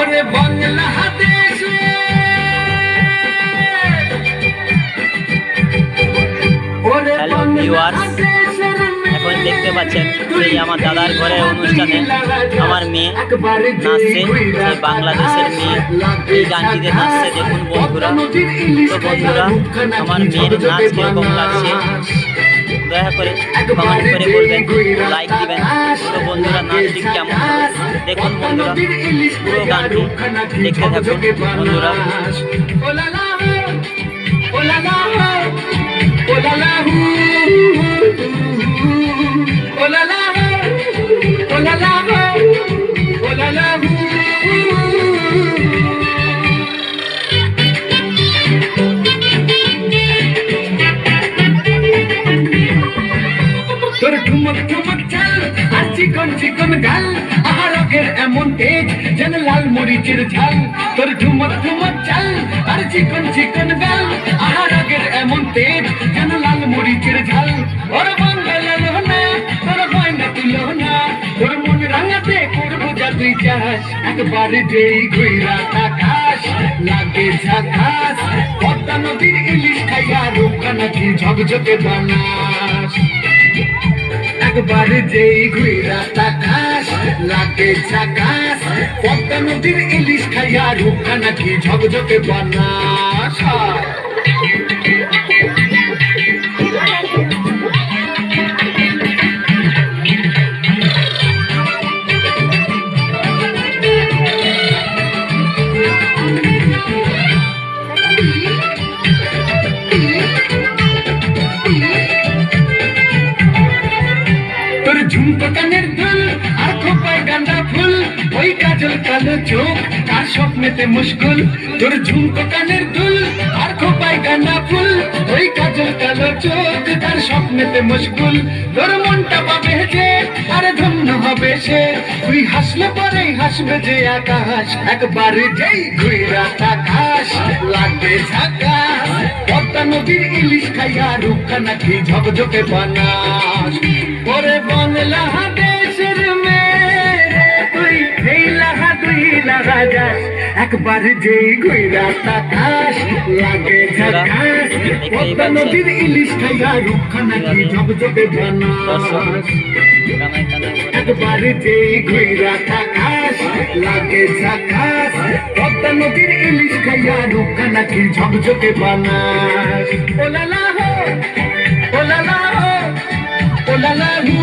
ওরে Bangladesh hello viewers, এখন দেখতে পাচ্ছেন সেই আমার দাদার ঘরের অনুষ্ঠানে আমার মেয়ে নাচছে, সেই বাংলাদেশের মেয়ে এই গানটিতে নাচছে। দেখুন বন্ধুরা, তো বন্ধুরা আমার মেয়ের নাচ কীরকম লাগছে দয়া করে কমেন্ট করে বলবেন, লাইক দিবেন। তো বন্ধুরা নাচটি কেমন দেখুন বন্ধুরা, পুরো গানটি দেখতে থাকুন বন্ধুরা। তোর ঠুমক ঠুমক চাল আর চিকন চিকন গাল, আহারকের এমন তেজ যেন লাল মরিচের ঝাল। তোর ঠুমক ঠুমক চাল আর চিকন চিকন গাল, আহারকের এমন তেজ যেন লাল মরিচের ঝাল। ওর বাংলা লোহনা তোর গয়না তুলনা, তোর মন রাঙাতে করবো যা তুই চাস। একবার যেই ঘুইরা আকাশ লাগে ঝাকাস, পদ্মা নদীর ইলিশ খাইয়া রূপকা নাকি ঝকঝকে বানাস। একবার যেই ঘুইরা তাকাস লাগে ঝাকাস, পদ্মা নদীর ইলিশ খাইয়া রূপকা নাকি ঝকঝকে বানাস। তোর ঝুমকো কানের দুল আর খোপায় গাঁদা ফুল, ওই কাজল কালো চোখ তার স্বপ্নেতে মুশকুল। তোর ঝুমকো কানের দুল আর খোপায় গাঁদা ফুল, ওই কাজল কালো চোখ তার স্বপ্নেতে মুশকুল। তোর মনটা পাবে যে আর ধন্য হবে সে, তুই হাসলে পরে হাসবে যে আকাশ। একবার যেই ঘুইরা আকাশ লাগে ঝাকাস, পদ্মা নদীর ইলিশ খাইয়া রূপকা নাকি ঝকঝকে বানাস। ওরে বাংলাদেশের মেয়ে তুই এই লাহা তুই লাগা যাস, একবার যেই ঘুইরা তাকাস লাগে ঝাকাস, পদ্মা নদীর ইলিশ খাইয়া রূপকা নাকি ঝকঝকে বানাস। একবার যেই ঘুইরা তাকাস লাগে ঝাকাস, পদ্মা নদীর ইলিশ খাইয়া রূপকা নাকি ঝকঝকে বানাস। ও লালা হো, ও লালা হো, ও লালা হো।